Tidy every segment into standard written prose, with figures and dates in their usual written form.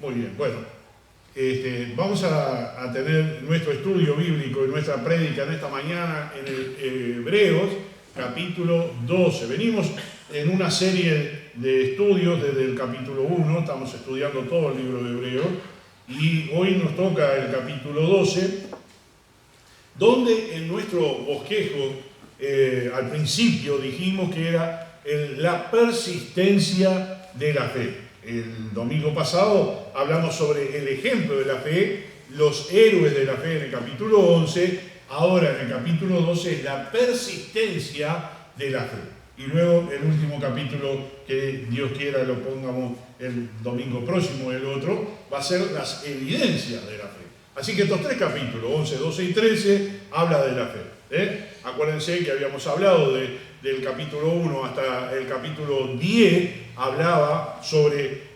Muy bien, bueno. Vamos a tener nuestro estudio bíblico y nuestra prédica en esta mañana en el Hebreos, capítulo 12. Venimos en una serie de estudios desde el capítulo 1, estamos estudiando todo el libro de Hebreos, y hoy nos toca el capítulo 12, donde en nuestro bosquejo, al principio dijimos que era la persistencia de la fe. El domingo pasado hablamos sobre el ejemplo de la fe, los héroes de la fe en el capítulo 11, ahora en el capítulo 12 es la persistencia de la fe. Y luego el último capítulo, que Dios quiera lo pongamos el domingo próximo, el otro, va a ser las evidencias de la fe. Así que estos tres capítulos, 11, 12 y 13, habla de la fe. Acuérdense que habíamos hablado del capítulo 1 hasta el capítulo 10, hablaba sobre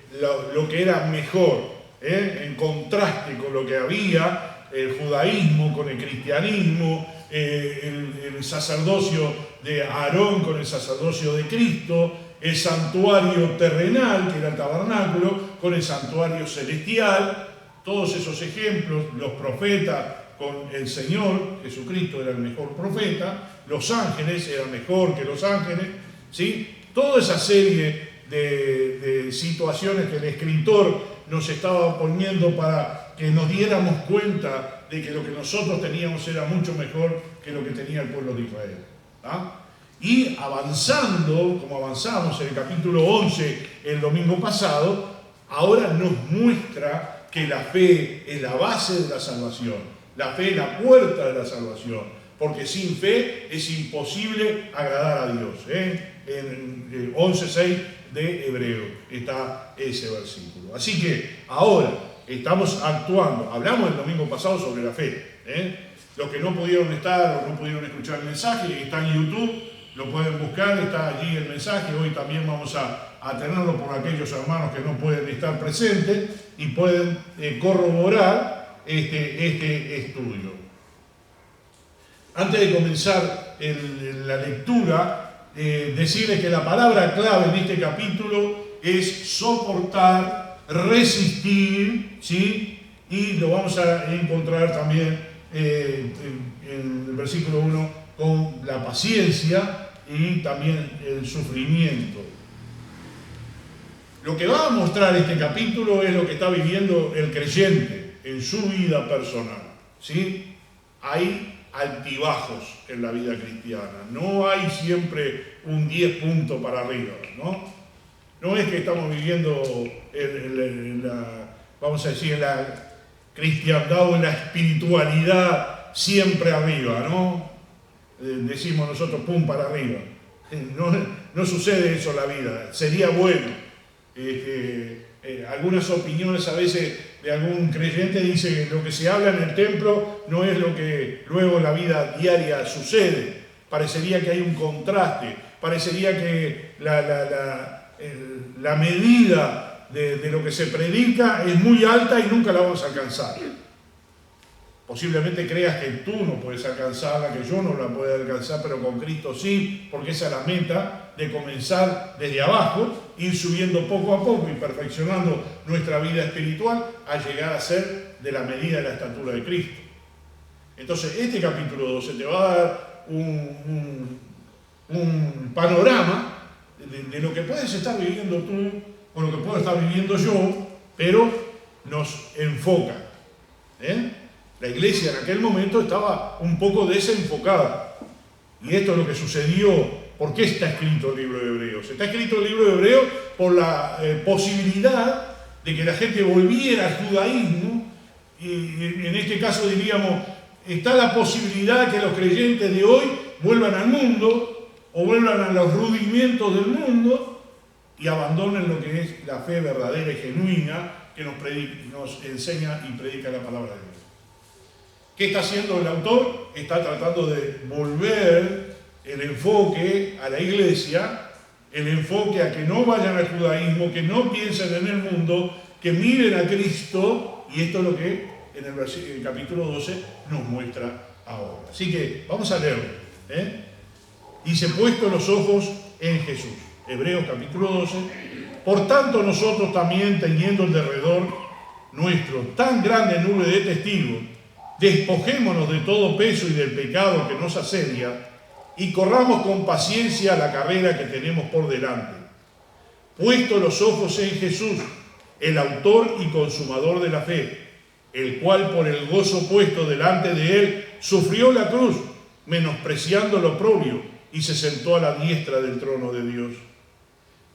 lo que era mejor, en contraste con lo que había, el judaísmo con el cristianismo, el sacerdocio de Aarón con el sacerdocio de Cristo, el santuario terrenal, que era el tabernáculo, con el santuario celestial, todos esos ejemplos, los profetas con el Señor, Jesucristo era el mejor profeta, los ángeles eran mejor que los ángeles, ¿sí? Toda esa serie de situaciones que el escritor nos estaba poniendo para que nos diéramos cuenta de que lo que nosotros teníamos era mucho mejor que lo que tenía el pueblo de Israel. Y avanzando, como avanzamos en el capítulo 11 el domingo pasado, ahora nos muestra que la fe es la base de la salvación. La fe es la puerta de la salvación, porque sin fe es imposible agradar a Dios. En el 11.6 de Hebreo está ese versículo. Así que ahora estamos actuando. Hablamos el domingo pasado sobre la fe. Los que no pudieron estar o no pudieron escuchar el mensaje, está en YouTube, lo pueden buscar, está allí el mensaje. Hoy también vamos a tenerlo por aquellos hermanos que no pueden estar presentes y pueden corroborar este estudio. Antes de comenzar la lectura, decirles que la palabra clave en este capítulo es soportar, resistir, ¿sí? Y lo vamos a encontrar también en el versículo 1 con la paciencia y también el sufrimiento. Lo que va a mostrar este capítulo es lo que está viviendo el creyente en su vida personal, ¿sí? Hay altibajos en la vida cristiana, no hay siempre un 10 puntos para arriba, ¿no? No es que estamos viviendo vamos a decir, en la cristiandad o en la espiritualidad siempre arriba, ¿no? Decimos nosotros pum para arriba. No sucede eso en la vida, sería bueno. Algunas opiniones a veces de algún creyente dice que lo que se habla en el templo no es lo que luego en la vida diaria sucede. Parecería que hay un contraste, parecería que la medida de lo que se predica es muy alta y nunca la vamos a alcanzar. Posiblemente creas que tú no puedes alcanzarla, que yo no la puedo alcanzar, pero con Cristo sí, porque esa es la meta de comenzar desde abajo, ir subiendo poco a poco y perfeccionando nuestra vida espiritual a llegar a ser de la medida de la estatura de Cristo. Entonces, este capítulo 12 te va a dar un panorama de lo que puedes estar viviendo tú o lo que puedo estar viviendo yo, pero nos enfoca. La iglesia en aquel momento estaba un poco desenfocada. Y esto es lo que sucedió. ¿Por qué está escrito el libro de Hebreos? Está escrito el libro de Hebreos por la posibilidad de que la gente volviera al judaísmo. Y en este caso diríamos, está la posibilidad de que los creyentes de hoy vuelvan al mundo o vuelvan a los rudimentos del mundo y abandonen lo que es la fe verdadera y genuina que nos enseña y predica la palabra de Dios. ¿Qué está haciendo el autor? Está tratando de volver el enfoque a la iglesia, el enfoque a que no vayan al judaísmo, que no piensen en el mundo, que miren a Cristo, y esto es lo que en el capítulo 12 nos muestra ahora. Así que vamos a leerlo. Dice, puesto los ojos en Jesús. Hebreos capítulo 12. Por tanto nosotros también, teniendo en derredor nuestro tan grande nube de testigos, despojémonos de todo peso y del pecado que nos asedia y corramos con paciencia la carrera que tenemos por delante. Puesto los ojos en Jesús, el autor y consumador de la fe, el cual por el gozo puesto delante de él sufrió la cruz, menospreciando lo oprobio, y se sentó a la diestra del trono de Dios.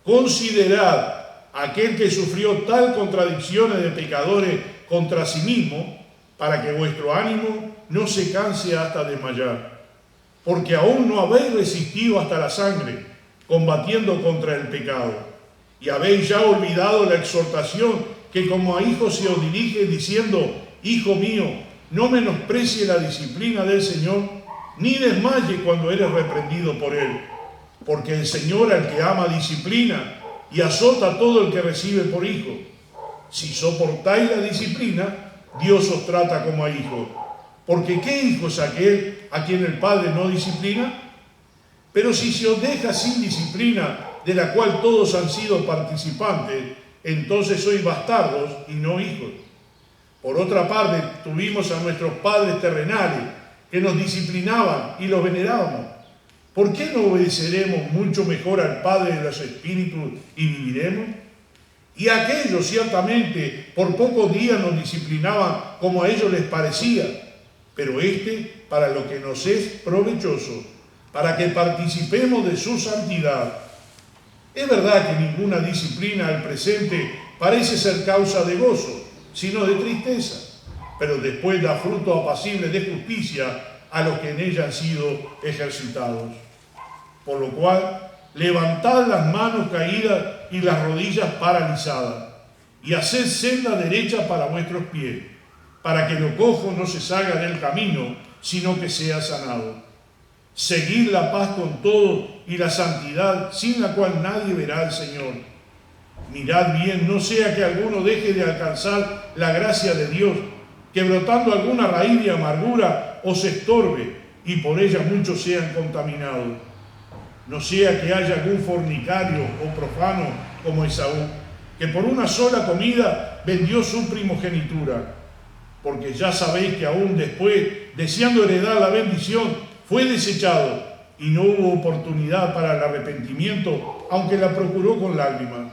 Considerad aquel que sufrió tal contradicciones de pecadores contra sí mismo, para que vuestro ánimo no se canse hasta desmayar, porque aún no habéis resistido hasta la sangre, combatiendo contra el pecado, y habéis ya olvidado la exhortación que como a hijos se os dirige, diciendo: Hijo mío, no menosprecie la disciplina del Señor, ni desmaye cuando eres reprendido por él, porque el Señor al que ama disciplina y azota a todo el que recibe por hijo. Si soportáis la disciplina, Dios os trata como a hijos. Porque ¿qué hijo es aquel a quien el Padre no disciplina? Pero si se os deja sin disciplina, de la cual todos han sido participantes, entonces sois bastardos y no hijos. Por otra parte, tuvimos a nuestros padres terrenales que nos disciplinaban y los venerábamos. ¿Por qué no obedeceremos mucho mejor al Padre de los Espíritus y viviremos? Y aquellos ciertamente por pocos días nos disciplinaban como a ellos les parecía, pero para lo que nos es provechoso, para que participemos de su santidad. Es verdad que ninguna disciplina al presente parece ser causa de gozo, sino de tristeza, pero después da fruto apacible de justicia a los que en ella han sido ejercitados. Por lo cual, levantad las manos caídas y las rodillas paralizadas, y haced senda derecha para vuestros pies, para que lo cojo no se salga del camino, sino que sea sanado. Seguid la paz con todos y la santidad, sin la cual nadie verá al Señor. Mirad bien, no sea que alguno deje de alcanzar la gracia de Dios, que brotando alguna raíz de amargura os estorbe, y por ella muchos sean contaminados. No sea que haya algún fornicario o profano como Esaú, que por una sola comida vendió su primogenitura. Porque ya sabéis que aún después, deseando heredar la bendición, fue desechado y no hubo oportunidad para el arrepentimiento, aunque la procuró con lágrimas.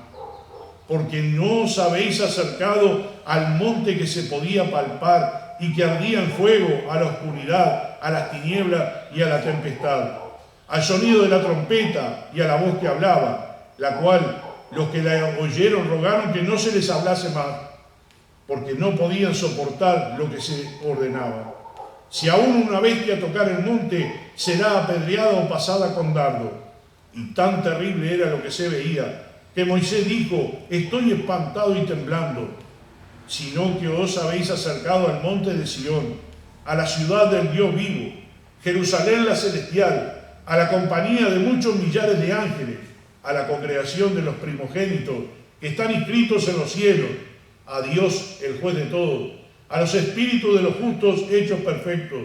Porque no os habéis acercado al monte que se podía palpar y que ardía en fuego, a la oscuridad, a las tinieblas y a la tempestad, al sonido de la trompeta y a la voz que hablaba, la cual los que la oyeron rogaron que no se les hablase más, porque no podían soportar lo que se ordenaba. Si aún una bestia tocar el monte, será apedreada o pasada con dardo. Y tan terrible era lo que se veía, que Moisés dijo: estoy espantado y temblando, sino que os habéis acercado al monte de Sión, a la ciudad del Dios vivo, Jerusalén la celestial, a la compañía de muchos millares de ángeles, a la congregación de los primogénitos que están inscritos en los cielos, a Dios, el juez de todos, a los espíritus de los justos hechos perfectos,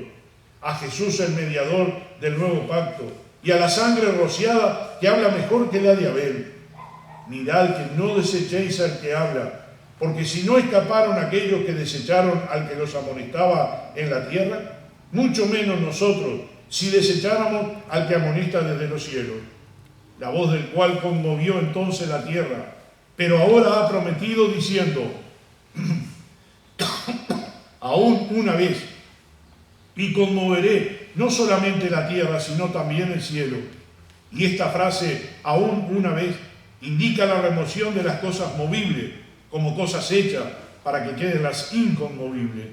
a Jesús el mediador del nuevo pacto, y a la sangre rociada que habla mejor que la de Abel. Mirad que no desechéis al que habla, porque si no escaparon aquellos que desecharon al que los amonestaba en la tierra, mucho menos nosotros, si desecháramos al que amonesta desde los cielos, la voz del cual conmovió entonces la tierra, pero ahora ha prometido diciendo: aún una vez, y conmoveré no solamente la tierra, sino también el cielo. Y esta frase, aún una vez, indica la remoción de las cosas movibles como cosas hechas para que queden las inconmovibles.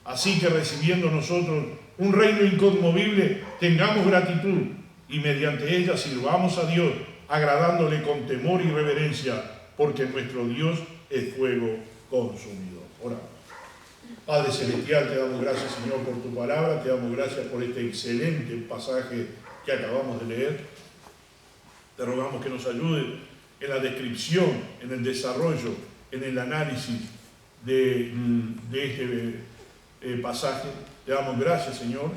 Así que recibiendo nosotros un reino inconmovible, tengamos gratitud y mediante ella sirvamos a Dios, agradándole con temor y reverencia, porque nuestro Dios es fuego consumidor. Oramos. Padre Celestial, te damos gracias, Señor, por tu palabra, te damos gracias por este excelente pasaje que acabamos de leer. Te rogamos que nos ayude en la descripción, en el desarrollo, en el análisis de este pasaje. Te damos gracias, Señor,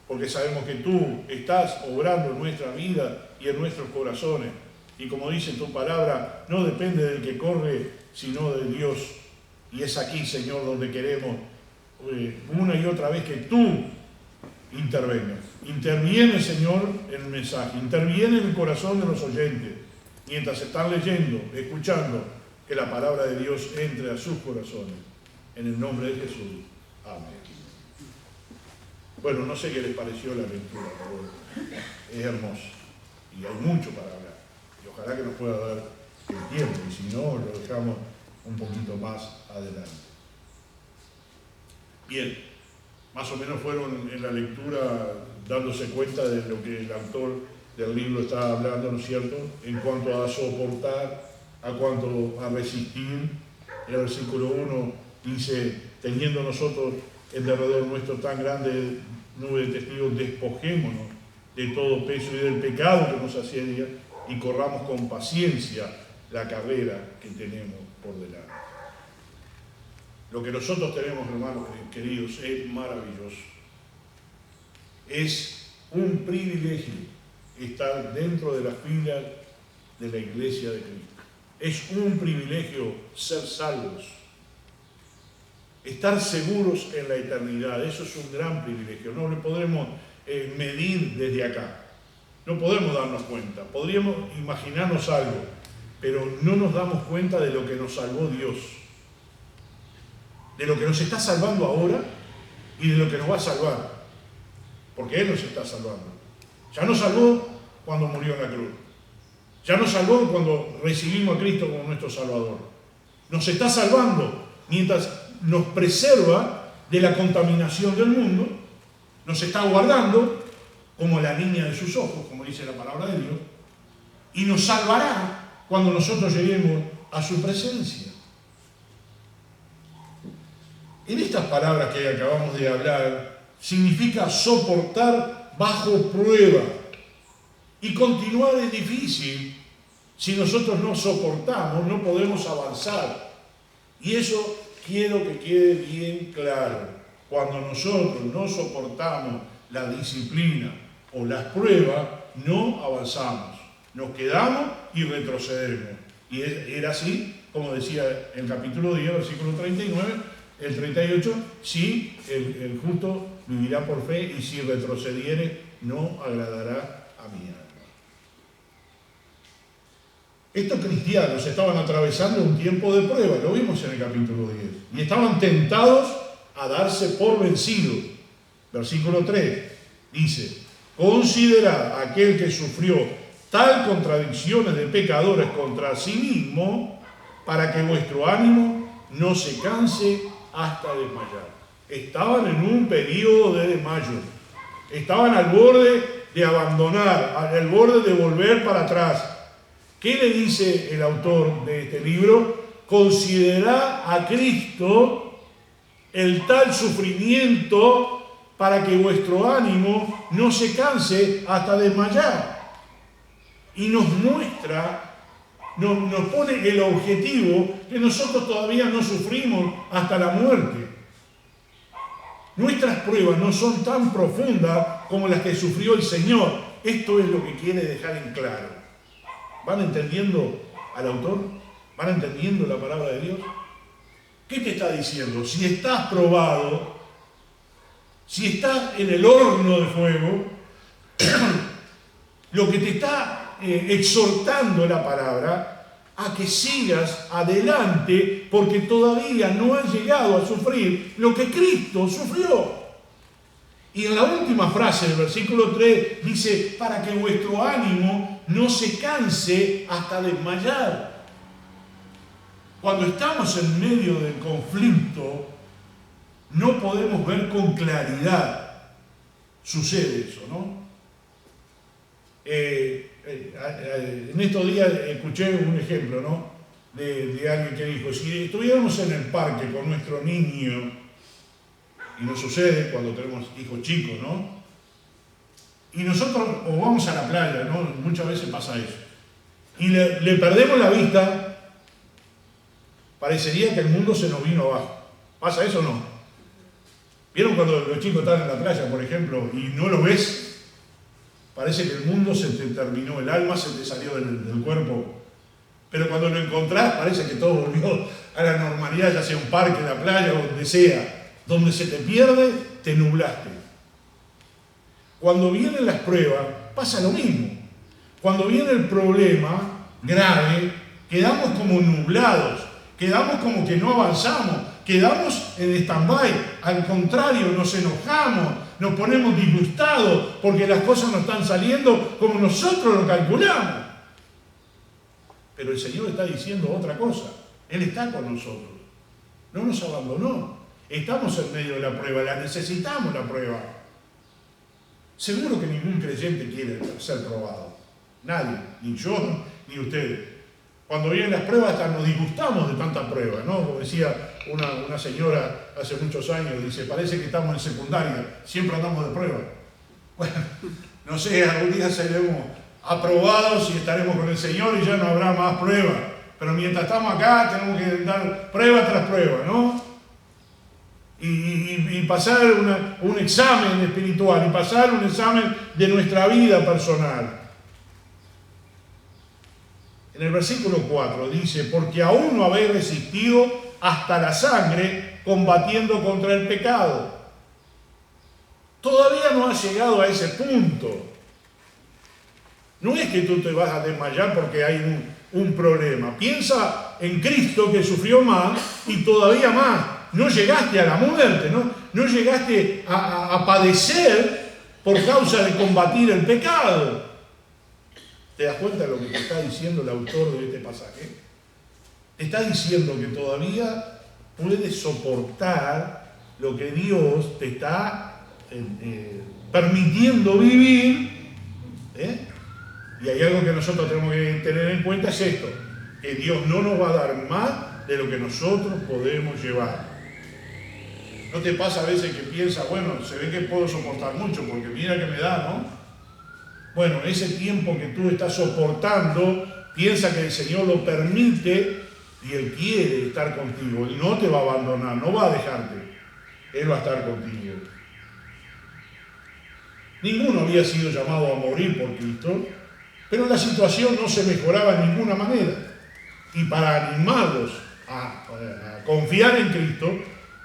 porque sabemos que tú estás obrando en nuestra vida y en nuestros corazones. Y como dice tu palabra, no depende del que corre, sino de Dios, Y es aquí, Señor, donde queremos una y otra vez que tú intervengas. Interviene, Señor, en el mensaje, interviene en el corazón de los oyentes, mientras están leyendo, escuchando, que la palabra de Dios entre a sus corazones. En el nombre de Jesús. Amén. Bueno, no sé qué les pareció la lectura, pero es hermoso. Y hay mucho para hablar. Y ojalá que nos pueda dar el tiempo, y si no, lo dejamos un poquito más adelante. Bien, más o menos fueron en la lectura dándose cuenta de lo que el autor del libro está hablando, ¿no es cierto? En cuanto a soportar, a cuanto a resistir. En el versículo 1 dice, teniendo nosotros en derredor nuestro tan grande nube de testigos, despojémonos de todo peso y del pecado que nos asedia y corramos con paciencia la carrera que tenemos por delante. Lo que nosotros tenemos, hermanos queridos, es maravilloso. Es un privilegio estar dentro de las filas de la Iglesia de Cristo. Es un privilegio ser salvos. Estar seguros en la eternidad, eso es un gran privilegio. No lo podremos medir desde acá. No podemos darnos cuenta. Podríamos imaginarnos algo, pero no nos damos cuenta de lo que nos salvó Dios. De lo que nos está salvando ahora y de lo que nos va a salvar. Porque Él nos está salvando. Ya nos salvó cuando murió en la cruz. Ya nos salvó cuando recibimos a Cristo como nuestro Salvador. Nos está salvando mientras nos preserva de la contaminación del mundo. Nos está guardando como la niña de sus ojos, como dice la palabra de Dios. Y nos salvará cuando nosotros lleguemos a su presencia. En estas palabras que acabamos de hablar, significa soportar bajo prueba. Y continuar es difícil. Si nosotros no soportamos, no podemos avanzar. Y eso quiero que quede bien claro. Cuando nosotros no soportamos la disciplina o las pruebas, no avanzamos. Nos quedamos y retrocedemos. Y era así, como decía el capítulo 10, versículo 39, el 38, si el justo vivirá por fe y si retrocediere, no agradará a mi alma. Estos cristianos estaban atravesando un tiempo de prueba, lo vimos en el capítulo 10, y estaban tentados a darse por vencidos. Versículo 3 dice, considerad aquel que sufrió tal contradicciones de pecadores contra sí mismo, para que vuestro ánimo no se canse hasta desmayar. Estaban en un periodo de desmayo, estaban al borde de abandonar, al borde de volver para atrás. ¿Qué le dice el autor de este libro? Considerad a Cristo el tal sufrimiento para que vuestro ánimo no se canse hasta desmayar. Y nos muestra, nos pone el objetivo que nosotros todavía no sufrimos hasta la muerte. Nuestras pruebas no son tan profundas como las que sufrió el Señor. Esto es lo que quiere dejar en claro. ¿Van entendiendo al autor? ¿Van entendiendo la palabra de Dios? ¿Qué te está diciendo? Si estás probado, si estás en el horno de fuego, lo que te está exhortando la palabra a que sigas adelante porque todavía no has llegado a sufrir lo que Cristo sufrió. Y en la última frase del versículo 3 dice, para que vuestro ánimo no se canse hasta desmayar. Cuando estamos en medio del conflicto, no podemos ver con claridad. Sucede eso, ¿no? En estos días escuché un ejemplo, ¿no? De alguien que dijo, si estuviéramos en el parque con nuestro niño, y nos sucede cuando tenemos hijos chicos, ¿no? Y nosotros, o vamos a la playa, ¿no? Muchas veces pasa eso. Y le perdemos la vista, parecería que el mundo se nos vino abajo. ¿Pasa eso o no? ¿Vieron cuando los chicos están en la playa, por ejemplo, y no lo ves? Parece que el mundo se te terminó, el alma se te salió del cuerpo. Pero cuando lo encontrás, parece que todo volvió a la normalidad, ya sea un parque, la playa, donde sea. Donde se te pierde, te nublaste. Cuando vienen las pruebas, pasa lo mismo. Cuando viene el problema grave, quedamos como nublados, quedamos como que no avanzamos, quedamos en stand-by. Al contrario, nos enojamos, nos ponemos disgustados porque las cosas no están saliendo como nosotros lo calculamos. Pero el Señor está diciendo otra cosa. Él está con nosotros. No nos abandonó. Estamos en medio de la prueba, la necesitamos la prueba. Seguro que ningún creyente quiere ser probado. Nadie, ni yo, ni ustedes. Cuando vienen las pruebas hasta nos disgustamos de tanta prueba, ¿no? Como decía una señora hace muchos años, dice, parece que estamos en secundaria, siempre andamos de prueba. Bueno, no sé, algún día seremos aprobados y estaremos con el Señor y ya no habrá más pruebas. Pero mientras estamos acá tenemos que dar prueba tras prueba, ¿no? Y pasar un examen espiritual y pasar un examen de nuestra vida personal. En el versículo 4 dice, porque aún no habéis resistido hasta la sangre combatiendo contra el pecado. Todavía no has llegado a ese punto. No es que tú te vas a desmayar porque hay un problema. Piensa en Cristo que sufrió más y todavía más. No llegaste a la muerte, no llegaste a padecer por causa de combatir el pecado. ¿Te das cuenta de lo que te está diciendo el autor de este pasaje? Te está diciendo que todavía puedes soportar lo que Dios te está permitiendo vivir. Y hay algo que nosotros tenemos que tener en cuenta, es esto, que Dios no nos va a dar más de lo que nosotros podemos llevar. ¿No te pasa a veces que piensas, bueno, se ve que puedo soportar mucho porque mira que me da, ¿no? Bueno, ese tiempo que tú estás soportando, piensa que el Señor lo permite y Él quiere estar contigo. Él no te va a abandonar, no va a dejarte. Él va a estar contigo. Ninguno había sido llamado a morir por Cristo, pero la situación no se mejoraba de ninguna manera. Y para animarlos a confiar en Cristo,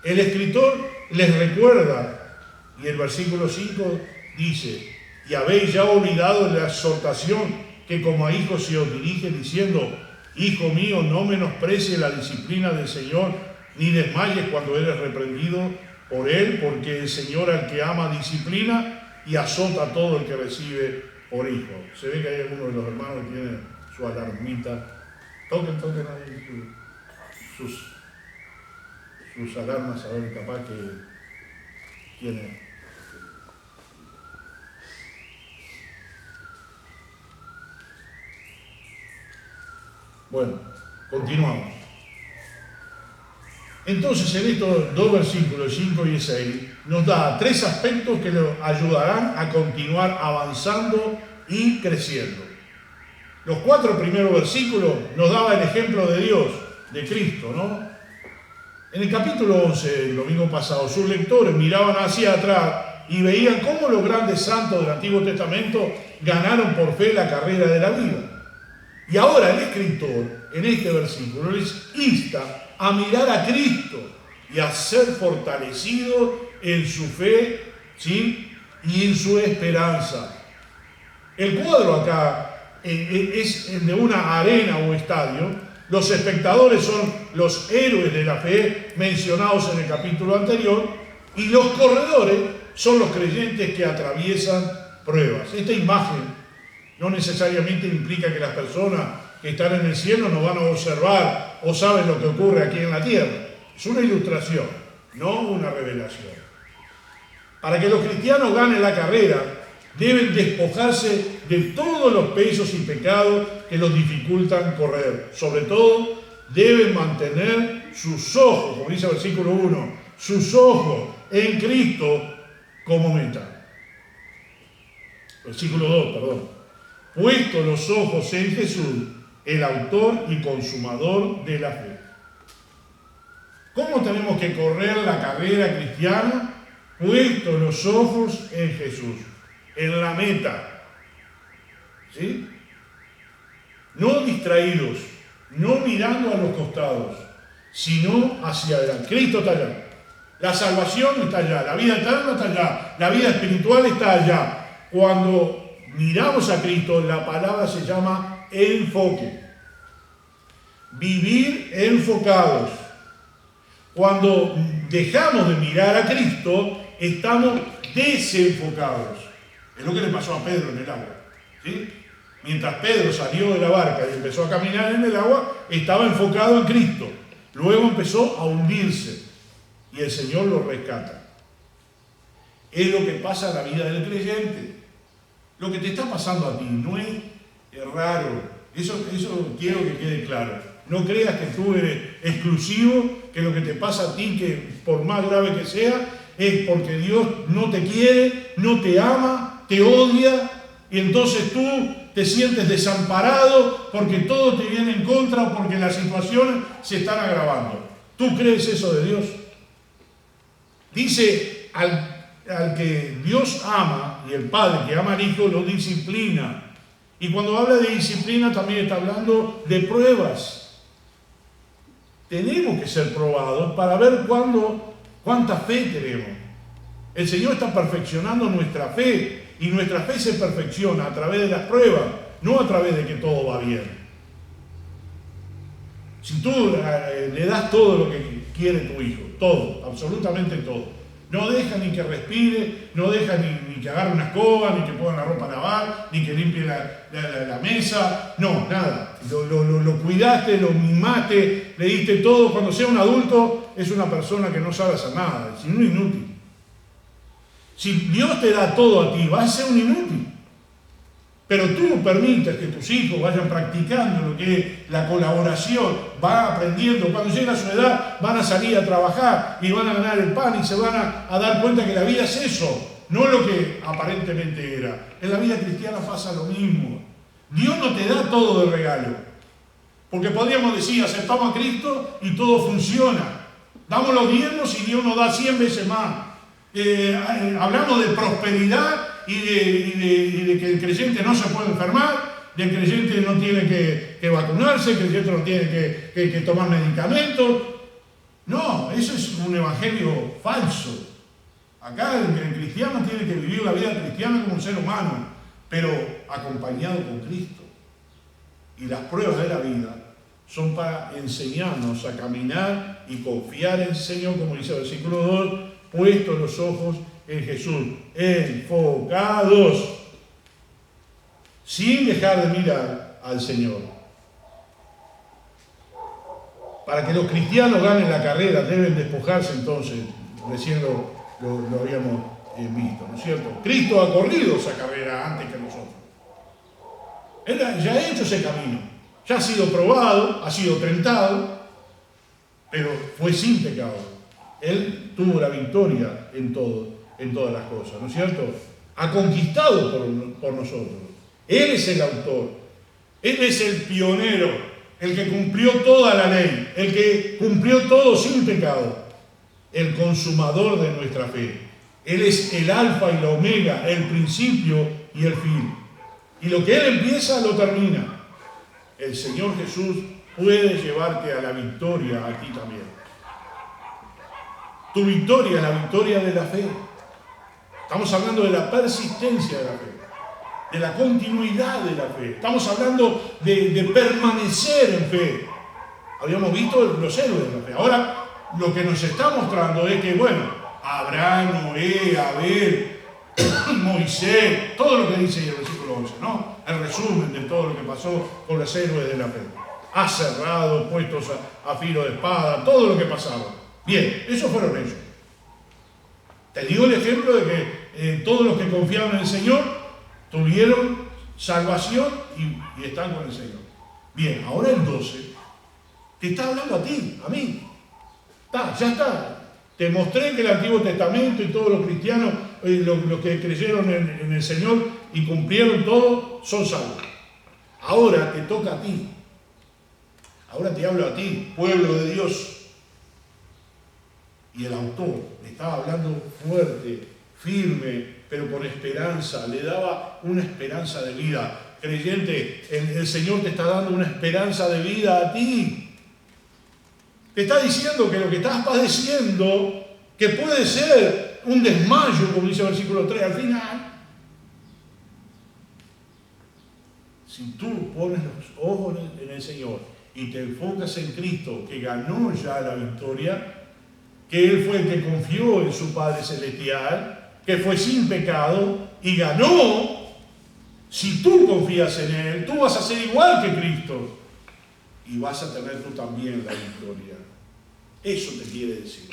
el escritor les recuerda, y el versículo 5 dice, y habéis ya olvidado la exhortación que como a hijos se os dirige diciendo, hijo mío, no menosprecies la disciplina del Señor, ni desmayes cuando eres reprendido por Él, porque el Señor al que ama disciplina y azota a todo el que recibe por hijo. Se ve que hay algunos de los hermanos que tienen su alarmita. Toquen ahí sus alarmas, a ver capaz que tiene. Bueno, continuamos. Entonces en estos dos versículos, 5 y 6, nos da tres aspectos que nos ayudarán a continuar avanzando y creciendo. Los 4 primeros versículos nos daban el ejemplo de Dios, de Cristo, ¿no? En el capítulo 11, el domingo pasado, sus lectores miraban hacia atrás y veían cómo los grandes santos del Antiguo Testamento ganaron por fe la carrera de la vida. Y ahora el escritor, en este versículo, les insta a mirar a Cristo y a ser fortalecido en su fe, ¿sí? Y en su esperanza. El cuadro acá es de una arena o estadio. Los espectadores son los héroes de la fe mencionados en el capítulo anterior y los corredores son los creyentes que atraviesan pruebas. Esta imagen no necesariamente implica que las personas que están en el cielo no van a observar o saben lo que ocurre aquí en la tierra. Es una ilustración, no una revelación. Para que los cristianos ganen la carrera, deben despojarse de todos los pesos y pecados que los dificultan correr. Sobre todo, deben mantener sus ojos, como dice el versículo 1, sus ojos en Cristo como meta. Versículo 2, perdón. Puesto los ojos en Jesús, el autor y consumador de la fe. ¿Cómo tenemos que correr la carrera cristiana? Puesto los ojos en Jesús, en la meta. ¿Sí? No distraídos, no mirando a los costados, sino hacia adelante. Cristo está allá. La salvación está allá, la vida eterna está allá, la vida espiritual está allá. Cuando miramos a Cristo, la palabra se llama enfoque. Vivir enfocados. Cuando dejamos de mirar a Cristo, estamos desenfocados. Es lo que le pasó a Pedro en el agua. ¿Sí? Mientras Pedro salió de la barca y empezó a caminar en el agua, estaba enfocado en Cristo. Luego empezó a hundirse y el Señor lo rescata. Es lo que pasa en la vida del creyente. Lo que te está pasando a ti no es raro. Eso quiero que quede claro. No creas que tú eres exclusivo, que lo que te pasa a ti, que por más grave que sea, es porque Dios no te quiere, no te ama, te odia, y entonces tú te sientes desamparado porque todo te viene en contra o porque las situaciones se están agravando. ¿Tú crees eso de Dios? Dice al que Dios ama, y el Padre que ama al Hijo lo disciplina. Y cuando habla de disciplina también está hablando de pruebas. Tenemos que ser probados para ver cuánta fe tenemos. El Señor está perfeccionando nuestra fe, y nuestra fe se perfecciona a través de las pruebas, no a través de que todo va bien. Si tú le das todo lo que quiere tu hijo, todo, absolutamente todo, no deja ni que respire, no deja ni que agarre una escoba, ni que ponga la ropa a lavar, ni que limpie la mesa, no, nada. Lo cuidaste, lo mimaste, le diste todo. Cuando sea un adulto, es una persona que no sabe hacer nada, es un inútil. Si Dios te da todo a ti, vas a ser un inútil. Pero tú permites que tus hijos vayan practicando lo que es la colaboración, van aprendiendo. Cuando lleguen a su edad, van a salir a trabajar y van a ganar el pan y se van a dar cuenta que la vida es eso, no lo que aparentemente era. En la vida cristiana pasa lo mismo. Dios no te da todo de regalo. Porque podríamos decir, aceptamos a Cristo y todo funciona. Damos los diezmos y Dios nos da 100 veces más. Hablamos de prosperidad y de que el creyente no se puede enfermar, de que el creyente no tiene que vacunarse, que el creyente no tiene que tomar medicamentos. No, eso es un evangelio falso. Acá el cristiano tiene que vivir la vida cristiana como un ser humano, pero acompañado con Cristo. Y las pruebas de la vida son para enseñarnos a caminar y confiar en el Señor, como dice el versículo 2, puestos los ojos en Jesús, enfocados, sin dejar de mirar al Señor. Para que los cristianos ganen la carrera, deben despojarse entonces, recién lo habíamos visto, ¿no es cierto? Cristo ha corrido esa carrera antes que nosotros. Él ya ha hecho ese camino, ya ha sido probado, ha sido tentado, pero fue sin pecado. Él tuvo la victoria en todas las cosas, ¿no es cierto? Ha conquistado por nosotros. Él es el autor, Él es el pionero, el que cumplió toda la ley, el que cumplió todo sin pecado, el consumador de nuestra fe. Él es el alfa y la omega, el principio y el fin. Y lo que Él empieza, lo termina. El Señor Jesús puede llevarte a la victoria aquí también. Tu victoria es la victoria de la fe. Estamos hablando de la persistencia de la fe, de la continuidad de la fe. Estamos hablando de permanecer en fe. Habíamos visto los héroes de la fe. Ahora, lo que nos está mostrando es que, bueno, Abraham, Noé, Abel, Moisés, todo lo que dice en el versículo 11, ¿no? El resumen de todo lo que pasó con los héroes de la fe. Aserrados, puestos a filo de espada, todo lo que pasaba. Bien, esos fueron ellos. Te digo el ejemplo de que todos los que confiaban en el Señor tuvieron salvación y están con el Señor. Bien, ahora el 12 te está hablando a ti, a mí. Ya está. Te mostré que el Antiguo Testamento y todos los cristianos, los que creyeron en el Señor y cumplieron todo, son salvos. Ahora te toca a ti. Ahora te hablo a ti, pueblo de Dios. Y el autor le estaba hablando fuerte, firme, pero con esperanza. Le daba una esperanza de vida. Creyente, el Señor te está dando una esperanza de vida a ti. Te está diciendo que lo que estás padeciendo, que puede ser un desmayo, como dice el versículo 3 al final, si tú pones los ojos en el Señor y te enfocas en Cristo, que ganó ya la victoria, que Él fue el que confió en su Padre Celestial, que fue sin pecado y ganó, si tú confías en Él, tú vas a ser igual que Cristo y vas a tener tú también la victoria. Eso te quiere decir.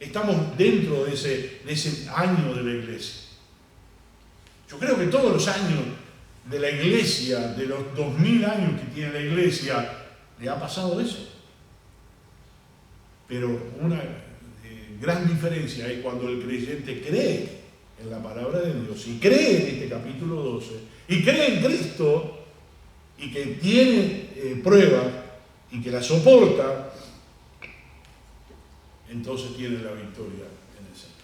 Estamos dentro de ese año de la iglesia. Yo creo que todos los años de la iglesia, de los 2000 años que tiene la iglesia, le ha pasado eso. Pero una gran diferencia es cuando el creyente cree en la palabra de Dios y cree en este capítulo 12 y cree en Cristo y que tiene pruebas y que la soporta, entonces tiene la victoria en el Señor.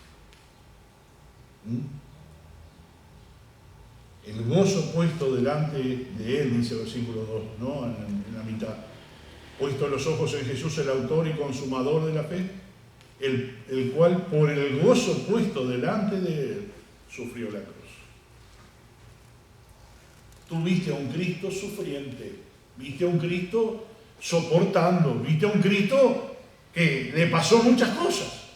El gozo puesto delante de Él, dice el versículo 2, ¿no? En la mitad. Puesto los ojos en Jesús, el autor y consumador de la fe, el cual por el gozo puesto delante de Él sufrió la cruz. Tú viste a un Cristo sufriente, viste a un Cristo soportando, viste a un Cristo que le pasó muchas cosas,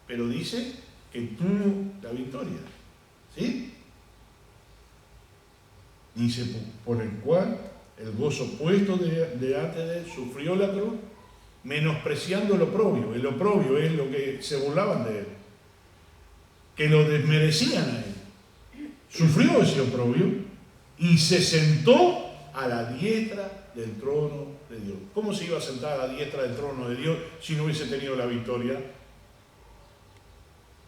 pero dice que tuvo la victoria, ¿sí? Dice, por el cual el gozo puesto delante de Él sufrió la cruz, menospreciando el oprobio. El oprobio es lo que se burlaban de Él, que lo desmerecían a Él. Sufrió ese oprobio y se sentó a la diestra del trono de Dios. ¿Cómo se iba a sentar a la diestra del trono de Dios si no hubiese tenido la victoria?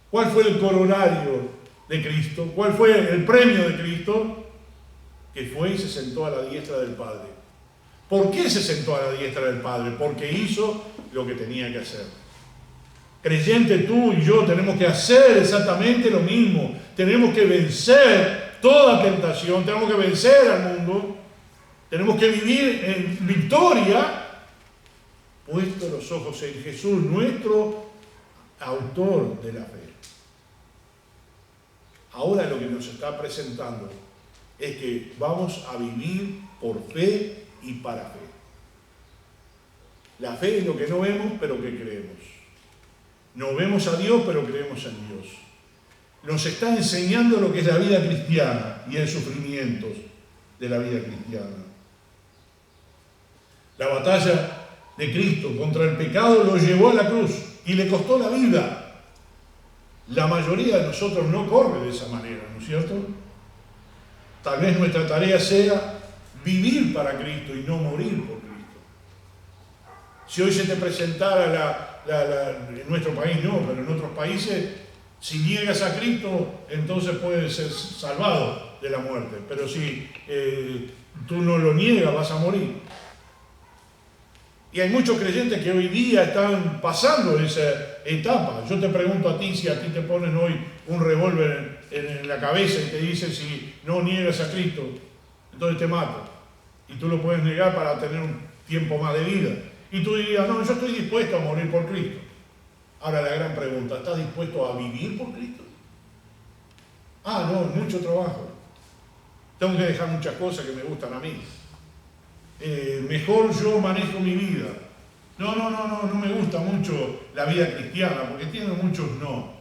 ¿Cuál fue el coronario de Cristo? ¿Cuál fue el premio de Cristo? Que fue y se sentó a la diestra del Padre. ¿Por qué se sentó a la diestra del Padre? Porque hizo lo que tenía que hacer. Creyente, tú y yo tenemos que hacer exactamente lo mismo. Tenemos que vencer toda tentación, tenemos que vencer al mundo, tenemos que vivir en victoria, puesto los ojos en Jesús, nuestro autor de la fe. Ahora lo que nos está presentando es que vamos a vivir por fe y para fe. La fe es lo que no vemos, pero que creemos. No vemos a Dios, pero creemos en Dios. Nos está enseñando lo que es la vida cristiana y el sufrimiento de la vida cristiana. La batalla de Cristo contra el pecado lo llevó a la cruz y le costó la vida. La mayoría de nosotros no corre de esa manera, ¿no es cierto? Tal vez nuestra tarea sea vivir para Cristo y no morir por Cristo. Si hoy se te presentara en nuestro país no, pero en otros países, si niegas a Cristo, entonces puedes ser salvado de la muerte. Pero si tú no lo niegas, vas a morir. Y hay muchos creyentes que hoy día están pasando esa etapa. Yo te pregunto a ti, si a ti te ponen hoy un revólver en la cabeza y te dicen si no niegas a Cristo, entonces te matan. Y tú lo puedes negar para tener un tiempo más de vida. Y tú dirías, no, yo estoy dispuesto a morir por Cristo. Ahora la gran pregunta, ¿estás dispuesto a vivir por Cristo? Ah, no, mucho trabajo. Tengo que dejar muchas cosas que me gustan a mí. Mejor yo manejo mi vida. No me gusta mucho la vida cristiana, porque tiene muchos no.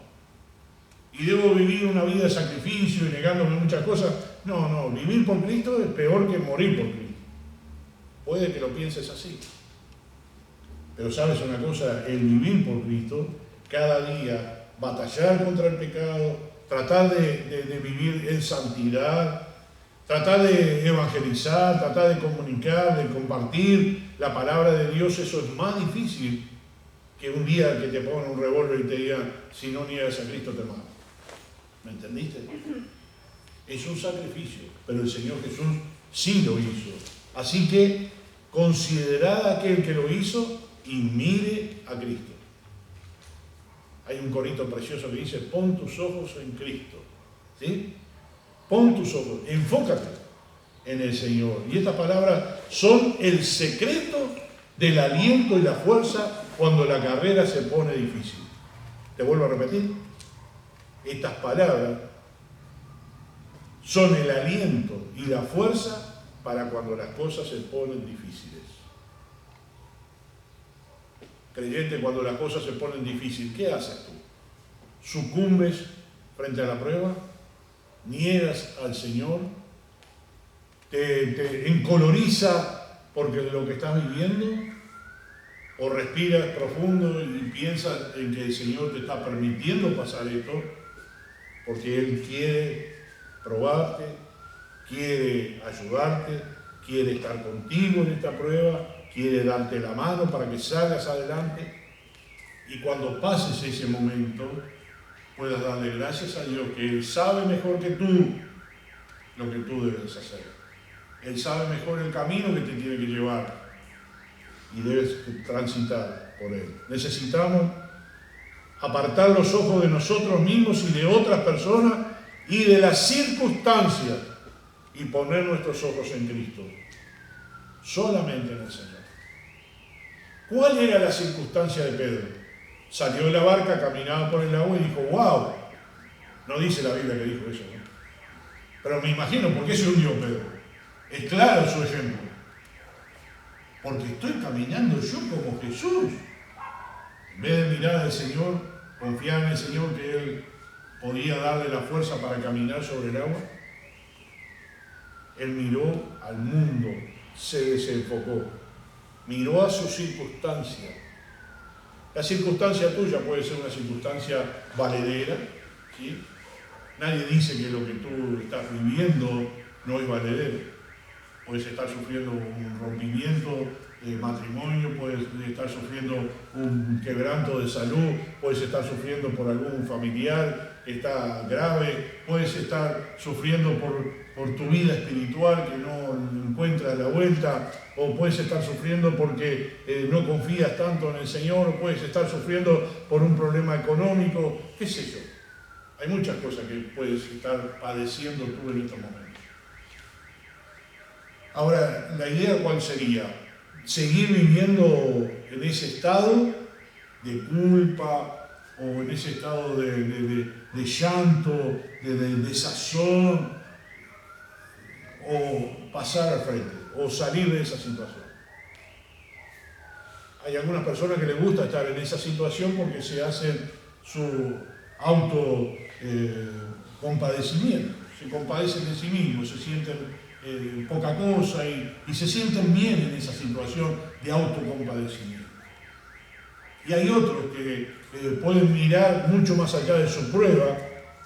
Y debo vivir una vida de sacrificio y negándome muchas cosas. No, vivir por Cristo es peor que morir por Cristo. Puede que lo pienses así. Pero sabes una cosa, el vivir por Cristo, cada día batallar contra el pecado, tratar de vivir en santidad, tratar de evangelizar, tratar de comunicar, de compartir la palabra de Dios, eso es más difícil que un día que te pongan un revólver y te digan, si no niegas a Cristo te mato. ¿Me entendiste? Es un sacrificio, pero el Señor Jesús sí lo hizo. Así que considerad a aquel que lo hizo y mire a Cristo. Hay un corito precioso que dice, pon tus ojos en Cristo. ¿Sí? Pon tus ojos, enfócate en el Señor. Y estas palabras son el secreto del aliento y la fuerza cuando la carrera se pone difícil. Te vuelvo a repetir, estas palabras son el aliento y la fuerza para cuando las cosas se ponen difíciles. Creyente, cuando las cosas se ponen difíciles, ¿qué haces tú? ¿Sucumbes frente a la prueba? ¿Niegas al Señor? ¿Te encoloriza porque lo que estás viviendo? ¿O respiras profundo y piensas en que el Señor te está permitiendo pasar esto porque Él quiere probarte, quiere ayudarte, quiere estar contigo en esta prueba, quiere darte la mano para que salgas adelante? Y cuando pases ese momento, puedas darle gracias a Dios que Él sabe mejor que tú lo que tú debes hacer. Él sabe mejor el camino que te tiene que llevar y debes transitar por Él. Necesitamos apartar los ojos de nosotros mismos y de otras personas y de las circunstancias y poner nuestros ojos en Cristo, solamente en el Señor. ¿Cuál era la circunstancia de Pedro? Salió de la barca, caminaba por el agua y dijo, wow. No dice la Biblia que dijo eso, ¿no? Pero me imagino, ¿por qué se hundió Pedro? Es claro su ejemplo. Porque estoy caminando yo como Jesús. En vez de mirar al Señor, confiar en el Señor que Él podía darle la fuerza para caminar sobre el agua, Él miró al mundo, se desenfocó, miró a sus circunstancias. La circunstancia tuya puede ser una circunstancia valedera, ¿sí? Nadie dice que lo que tú estás viviendo no es valedero. Puedes estar sufriendo un rompimiento de matrimonio, puedes estar sufriendo un quebranto de salud, puedes estar sufriendo por algún familiar que está grave, puedes estar sufriendo por tu vida espiritual que no encuentras la vuelta, o puedes estar sufriendo porque no confías tanto en el Señor, o puedes estar sufriendo por un problema económico, qué sé yo. Hay muchas cosas que puedes estar padeciendo tú en estos momentos. Ahora, ¿la idea cuál sería? ¿Seguir viviendo en ese estado de culpa o en ese estado de llanto, de desazón, o pasar al frente, o salir de esa situación? Hay algunas personas que les gusta estar en esa situación porque se hacen su auto compadecimiento, se compadecen de sí mismos, se sienten poca cosa y se sienten bien en esa situación de autocompadecimiento. Y hay otros que pueden mirar mucho más allá de su prueba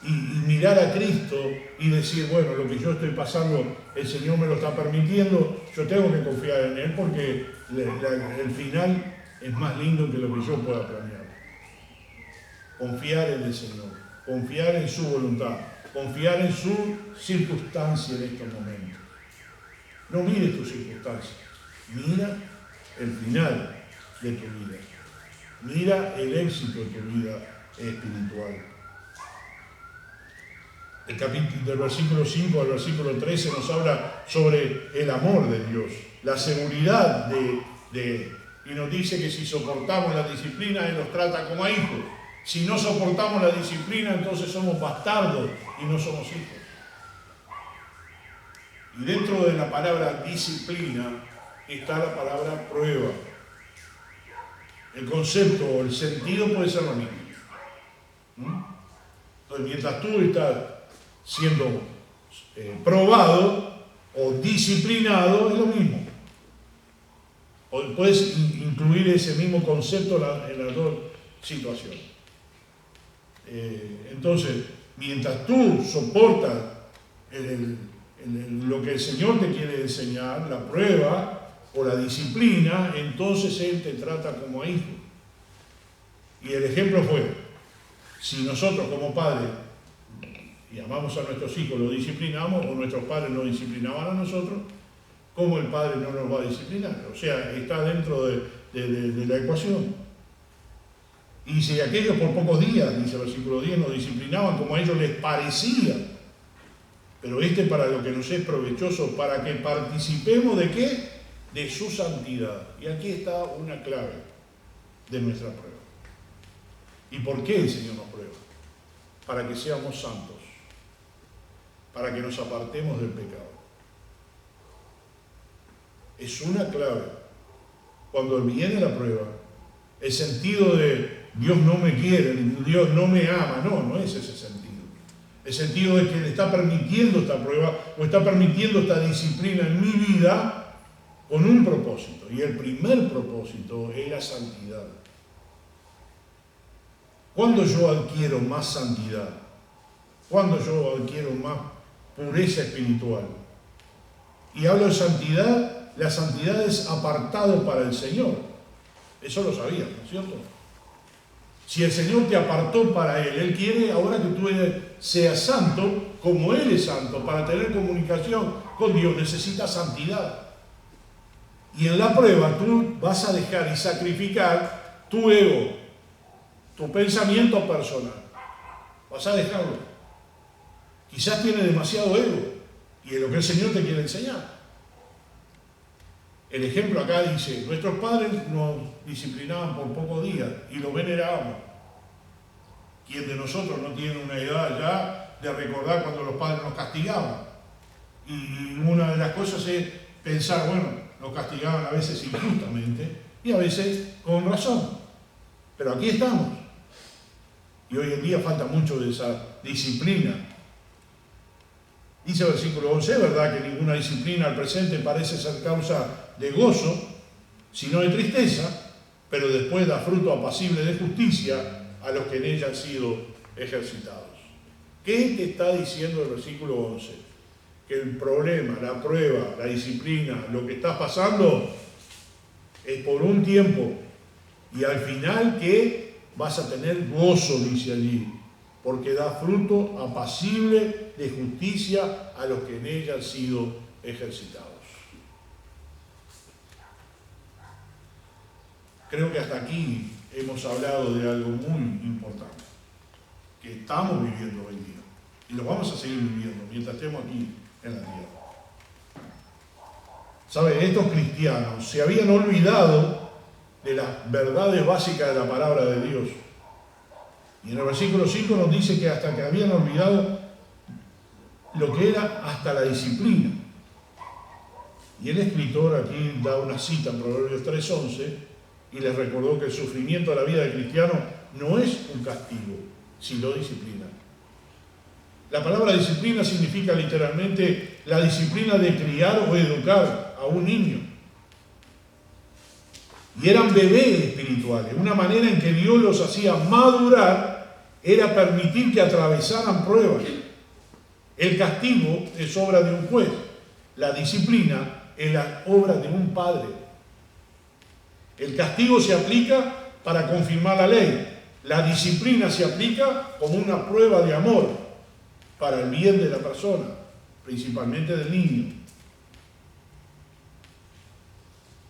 y mirar a Cristo y decir, bueno, lo que yo estoy pasando, el Señor me lo está permitiendo, yo tengo que confiar en Él porque el final es más lindo que lo que yo pueda planear. Confiar en el Señor, confiar en su voluntad, confiar en su circunstancia en estos momentos. No mires tus circunstancias, mira el final de tu vida, mira el éxito de tu vida espiritual. El capítulo del versículo 5 al versículo 13 nos habla sobre el amor de Dios, la seguridad y nos dice que si soportamos la disciplina, Él nos trata como a hijos. Si no soportamos la disciplina, entonces somos bastardos y no somos hijos. Y dentro de la palabra disciplina está la palabra prueba. El concepto o el sentido puede ser lo mismo. Entonces, mientras tú estás siendo probado o disciplinado, es lo mismo. O puedes incluir ese mismo concepto en las dos situaciones. Entonces, mientras tú soportas lo que el Señor te quiere enseñar, la prueba o la disciplina, entonces Él te trata como a hijo. Y el ejemplo fue, si nosotros como padres y amamos a nuestros hijos, los disciplinamos, o nuestros padres nos disciplinaban a nosotros, ¿cómo el Padre no nos va a disciplinar? O sea, está dentro de la ecuación. Y si aquellos por pocos días, dice el versículo 10, nos disciplinaban como a ellos les parecía, pero para lo que nos es provechoso, para que participemos ¿de qué? de su santidad. Y aquí está una clave de nuestra prueba. ¿Y por qué el Señor nos prueba? Para que seamos santos, para que nos apartemos del pecado. Es una clave. Cuando viene la prueba, el sentido de Dios no me quiere, Dios no me ama, no es ese sentido. El sentido es que le está permitiendo esta prueba o está permitiendo esta disciplina en mi vida con un propósito. Y el primer propósito es la santidad. ¿Cuándo yo adquiero más santidad? ¿Cuándo yo adquiero más pureza espiritual? Y hablo de santidad, la santidad es apartado para el Señor. Eso lo sabías, ¿no es cierto? Si el Señor te apartó para Él, Él quiere ahora que tú seas santo como Él es santo. Para tener comunicación con Dios necesitas santidad. Y en la prueba tú vas a dejar y sacrificar tu ego, tu pensamiento personal. Vas a dejarlo. Quizás tiene demasiado ego y es lo que el Señor te quiere enseñar. El ejemplo acá dice, nuestros padres nos disciplinaban por pocos días y los venerábamos. ¿Quién de nosotros no tiene una edad ya de recordar cuando los padres nos castigaban? Y una de las cosas es pensar, bueno, nos castigaban a veces injustamente y a veces con razón. Pero aquí estamos. Y hoy en día falta mucho de esa disciplina. Dice el versículo 11, ¿verdad? Que ninguna disciplina al presente parece ser causa de gozo, sino de tristeza, pero después da fruto apacible de justicia a los que en ella han sido ejercitados. ¿Qué te está diciendo el versículo 11? Que el problema, la prueba, la disciplina, lo que estás pasando es por un tiempo y al final que vas a tener gozo, dice allí, porque da fruto apacible de justicia a los que en ella han sido ejercitados. Creo que hasta aquí hemos hablado de algo muy importante, que estamos viviendo hoy día, y lo vamos a seguir viviendo mientras estemos aquí en la tierra. ¿Saben? Estos cristianos se habían olvidado de las verdades básicas de la palabra de Dios. Y en el versículo 5 nos dice que hasta que habían olvidado lo que era hasta la disciplina. Y el escritor aquí da una cita en Proverbios 3:11 y les recordó que el sufrimiento de la vida del cristiano no es un castigo, sino disciplina. La palabra disciplina significa literalmente la disciplina de criar o educar a un niño. Y eran bebés espirituales. Una manera en que Dios los hacía madurar era permitir que atravesaran pruebas. El castigo es obra de un juez. La disciplina es la obra de un padre. El castigo se aplica para confirmar la ley. La disciplina se aplica como una prueba de amor para el bien de la persona, principalmente del niño.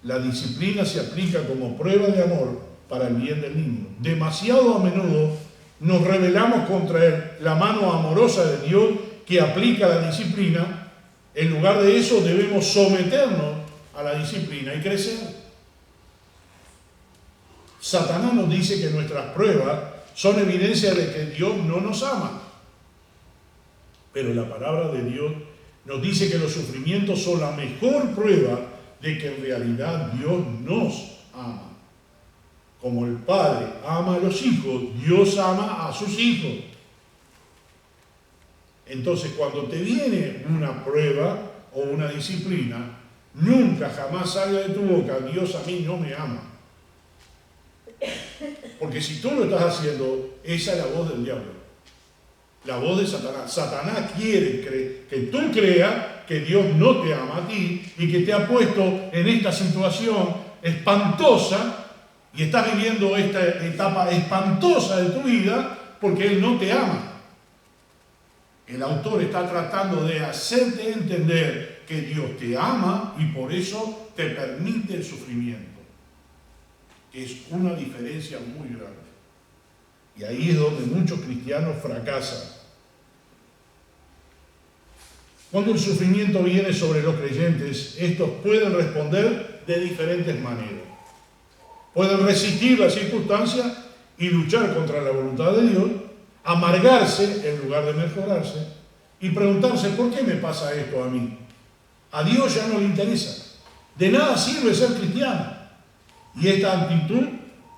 La disciplina se aplica como prueba de amor para el bien del niño. Demasiado a menudo nos rebelamos contra la mano amorosa de Dios que aplica la disciplina. En lugar de eso debemos someternos a la disciplina y crecer. Satanás nos dice que nuestras pruebas son evidencia de que Dios no nos ama. Pero la palabra de Dios nos dice que los sufrimientos son la mejor prueba de que en realidad Dios nos ama. Como el Padre ama a los hijos, Dios ama a sus hijos. Entonces, cuando te viene una prueba o una disciplina, nunca jamás salga de tu boca, Dios a mí no me ama. Porque si tú lo estás haciendo, esa es la voz del diablo. La voz de Satanás. Satanás quiere que tú creas que Dios no te ama a ti y que te ha puesto en esta situación espantosa y estás viviendo esta etapa espantosa de tu vida porque Él no te ama. El autor está tratando de hacerte entender que Dios te ama y por eso te permite el sufrimiento. Es una diferencia muy grande. Y ahí es donde muchos cristianos fracasan. Cuando el sufrimiento viene sobre los creyentes, estos pueden responder de diferentes maneras. Pueden resistir la circunstancia y luchar contra la voluntad de Dios, amargarse en lugar de mejorarse y preguntarse, ¿por qué me pasa esto a mí? A Dios ya no le interesa. De nada sirve ser cristiano. Y esta actitud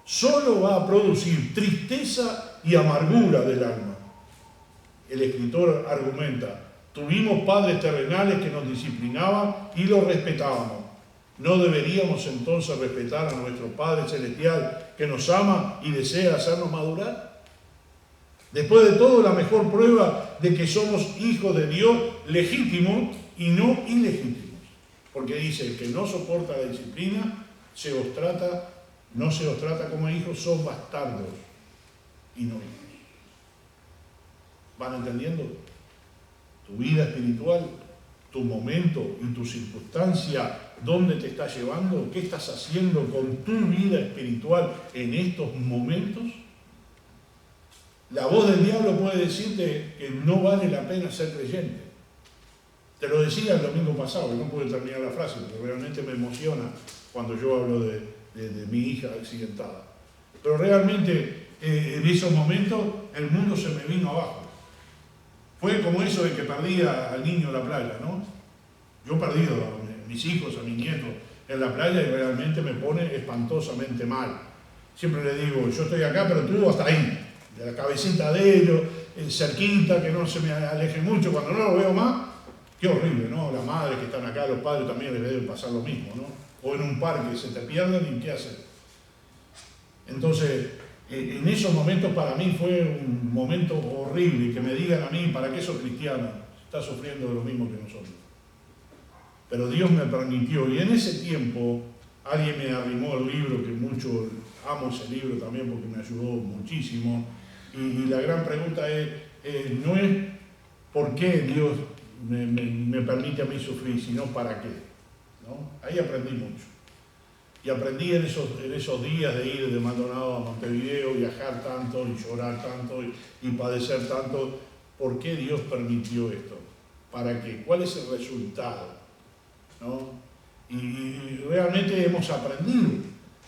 solo va a producir tristeza y amargura del alma. El escritor argumenta, tuvimos padres terrenales que nos disciplinaban y los respetábamos. ¿No deberíamos entonces respetar a nuestro Padre Celestial que nos ama y desea hacernos madurar? Después de todo, la mejor prueba de que somos hijos de Dios legítimos y no ilegítimos. Porque dice, el que no soporta la disciplina, no se os trata como hijos, son bastardos y no hijos. ¿Van entendiendo? Tu vida espiritual, tu momento y tu circunstancia, ¿dónde te está llevando? ¿Qué estás haciendo con tu vida espiritual en estos momentos? La voz del diablo puede decirte que no vale la pena ser creyente. Te lo decía el domingo pasado, y no pude terminar la frase, porque realmente me emociona cuando yo hablo de mi hija accidentada. Pero realmente en esos momentos el mundo se me vino abajo. Fue como eso de que perdía al niño en la playa, ¿no? Yo he perdido a mis hijos, a mis nietos en la playa y realmente me pone espantosamente mal. Siempre le digo, yo estoy acá, pero tú hasta ahí, de la cabecita de ellos, cerquita, que no se me aleje mucho. Cuando no lo veo más, qué horrible, ¿no? Las madres que están acá, los padres también les deben pasar lo mismo, ¿no? O en un parque se te pierden y ¿qué hacer? Entonces, en esos momentos para mí fue un momento horrible, que me digan a mí, ¿para qué sos cristiano? Estás sufriendo de lo mismo que nosotros. Pero Dios me permitió, y en ese tiempo alguien me arrimó el libro, que mucho amo ese libro también porque me ayudó muchísimo, y la gran pregunta no es por qué Dios me permite a mí sufrir, sino para qué, ¿no? Ahí aprendí mucho. Y aprendí en esos días de ir de Maldonado a Montevideo, viajar tanto y llorar tanto y padecer tanto, ¿por qué Dios permitió esto? ¿Para qué? ¿Cuál es el resultado? ¿No? Y realmente hemos aprendido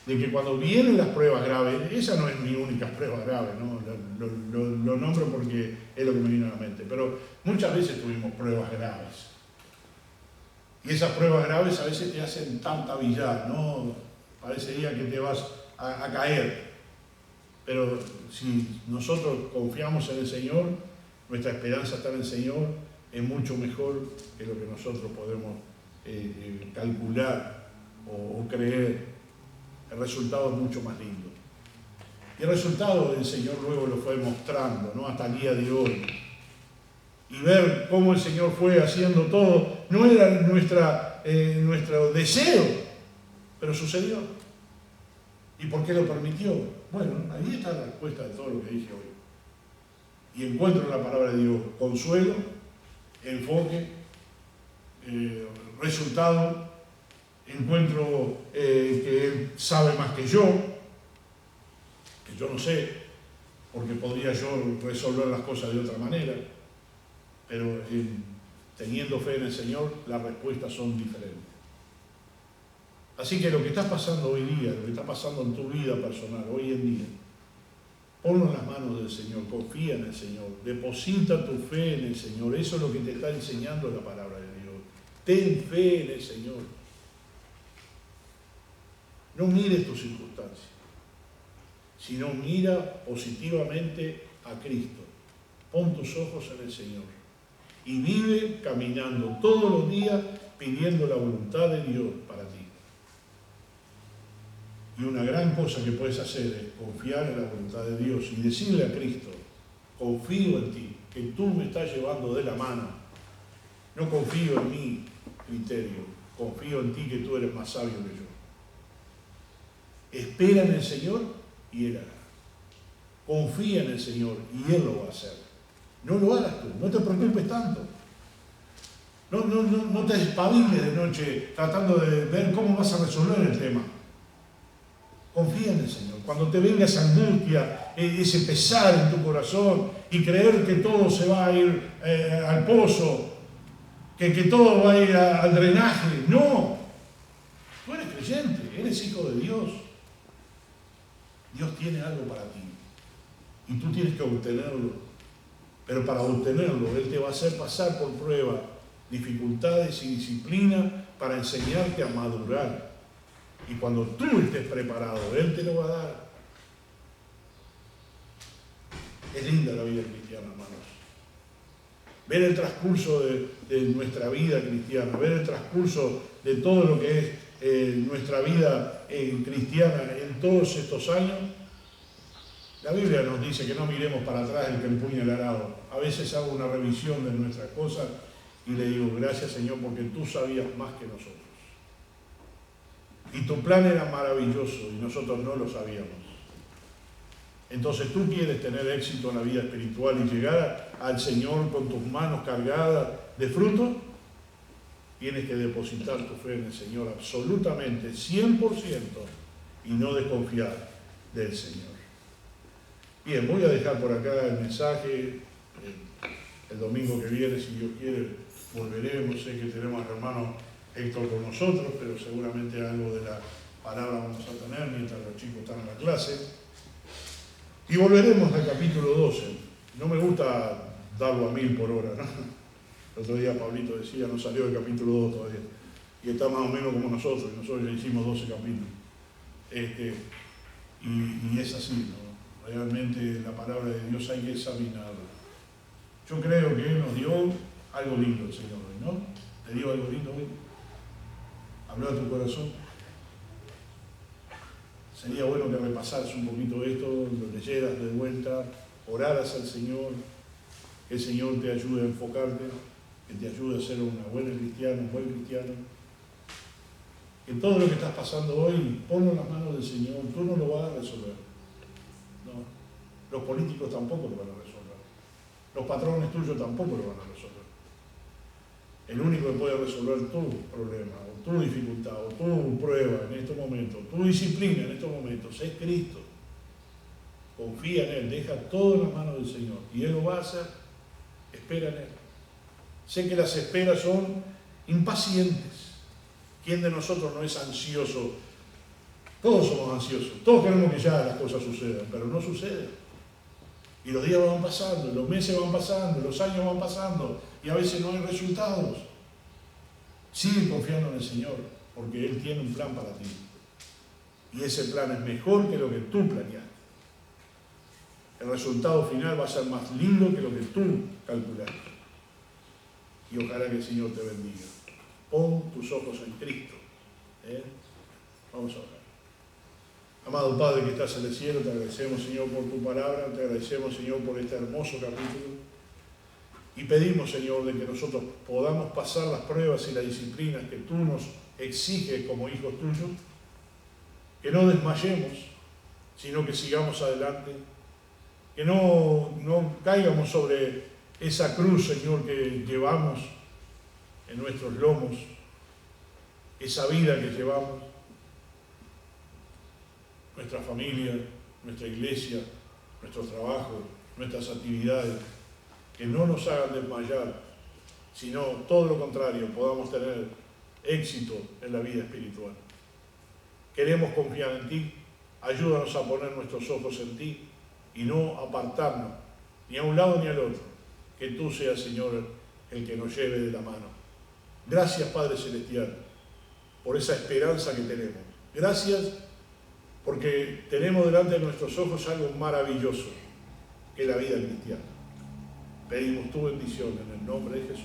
de que cuando vienen las pruebas graves, esa no es mi única prueba grave, ¿no? Lo nombro porque es lo que me vino a la mente, pero muchas veces tuvimos pruebas graves. Y esas pruebas graves a veces te hacen tantabillar, ¿no? Parecería que te vas a caer. Pero si nosotros confiamos en el Señor, nuestra esperanza está en el Señor, es mucho mejor que lo que nosotros podemos calcular o creer. El resultado es mucho más lindo. Y el resultado el Señor luego lo fue mostrando, ¿no? Hasta el día de hoy. Y ver cómo el Señor fue haciendo todo, no era nuestro deseo, pero sucedió. ¿Y por qué lo permitió? Bueno, ahí está la respuesta de todo lo que dije hoy. Y encuentro en la palabra de Dios consuelo, enfoque, resultado. Encuentro que Él sabe más que yo no sé, porque podría yo resolver las cosas de otra manera. Pero teniendo fe en el Señor, las respuestas son diferentes. Así que lo que está pasando hoy día, lo que está pasando en tu vida personal, hoy en día, ponlo en las manos del Señor, confía en el Señor, deposita tu fe en el Señor. Eso es lo que te está enseñando la palabra de Dios. Ten fe en el Señor. No mires tus circunstancias, sino mira positivamente a Cristo. Pon tus ojos en el Señor. Y vive caminando todos los días pidiendo la voluntad de Dios para ti. Y una gran cosa que puedes hacer es confiar en la voluntad de Dios y decirle a Cristo, confío en ti, que tú me estás llevando de la mano. No confío en mi criterio, confío en ti que tú eres más sabio que yo. Espera en el Señor y Él hará. Confía en el Señor y Él lo va a hacer. No lo hagas tú, no te preocupes tanto. No te despabiles de noche tratando de ver cómo vas a resolver el tema. Confía en el Señor. Cuando te venga esa angustia, ese pesar en tu corazón y creer que todo se va a ir al pozo, que todo va a ir al drenaje. No, tú eres creyente, eres hijo de Dios. Dios tiene algo para ti y tú tienes que obtenerlo. Pero para obtenerlo, Él te va a hacer pasar por prueba, dificultades y disciplina para enseñarte a madurar. Y cuando tú estés preparado, Él te lo va a dar. Es linda la vida cristiana, hermanos. Ver el transcurso de nuestra vida cristiana, ver el transcurso de todo lo que es nuestra vida cristiana en todos estos años. La Biblia nos dice que no miremos para atrás el que empuña el arado. A veces hago una revisión de nuestras cosas y le digo, gracias Señor, porque tú sabías más que nosotros. Y tu plan era maravilloso y nosotros no lo sabíamos. Entonces tú quieres tener éxito en la vida espiritual y llegar al Señor con tus manos cargadas de fruto, tienes que depositar tu fe en el Señor absolutamente, 100%, y no desconfiar del Señor. Bien, voy a dejar por acá el mensaje. El domingo que viene, si Dios quiere, volveremos. Sé que tenemos al hermano Héctor con nosotros, pero seguramente algo de la palabra vamos a tener mientras los chicos están en la clase. Y volveremos al capítulo 12. No me gusta darlo a 1000 por hora, ¿no? El otro día Pablito decía, no salió el capítulo 2 todavía. Y está más o menos como nosotros, y nosotros ya hicimos 12 capítulos. Y es así, ¿no? Realmente la palabra de Dios hay que examinarla. Yo creo que Él nos dio algo lindo, el Señor, ¿no? ¿Te dio algo lindo hoy? ¿Habló a tu corazón? Sería bueno que repasaras un poquito esto, lo leyeras de vuelta, oraras al Señor, que el Señor te ayude a enfocarte, que te ayude a ser una buena cristiana, un buen cristiano. Que todo lo que estás pasando hoy, ponlo en las manos del Señor, tú no lo vas a resolver. No, los políticos tampoco lo van a resolver. Los patrones tuyos tampoco lo van a resolver. El único que puede resolver tu problema, o tu dificultad, o tu prueba en estos momentos, tu disciplina en estos momentos, es Cristo. Confía en Él, deja todo en las manos del Señor. Y Él lo va a hacer. Espera en Él. Sé que las esperas son impacientes. ¿Quién de nosotros no es ansioso? Todos somos ansiosos. Todos queremos que ya las cosas sucedan, pero no suceden. Y los días van pasando, los meses van pasando, los años van pasando, y a veces no hay resultados. Sigue confiando en el Señor, porque Él tiene un plan para ti. Y ese plan es mejor que lo que tú planeaste. El resultado final va a ser más lindo que lo que tú calculaste. Y ojalá que el Señor te bendiga. Pon tus ojos en Cristo. Vamos a orar. Amado Padre que estás en el cielo, te agradecemos, Señor, por tu palabra, te agradecemos, Señor, por este hermoso capítulo. Y pedimos, Señor, de que nosotros podamos pasar las pruebas y las disciplinas que tú nos exiges como hijos tuyos, que no desmayemos, sino que sigamos adelante, que no caigamos sobre esa cruz, Señor, que llevamos en nuestros lomos, esa vida que llevamos, nuestra familia, nuestra iglesia, nuestros trabajos, nuestras actividades, que no nos hagan desmayar, sino todo lo contrario, podamos tener éxito en la vida espiritual. Queremos confiar en ti, ayúdanos a poner nuestros ojos en ti y no apartarnos ni a un lado ni al otro, que tú seas, Señor, el que nos lleve de la mano. Gracias, Padre Celestial, por esa esperanza que tenemos. Gracias porque tenemos delante de nuestros ojos algo maravilloso, que es la vida cristiana. Pedimos tu bendición en el nombre de Jesús.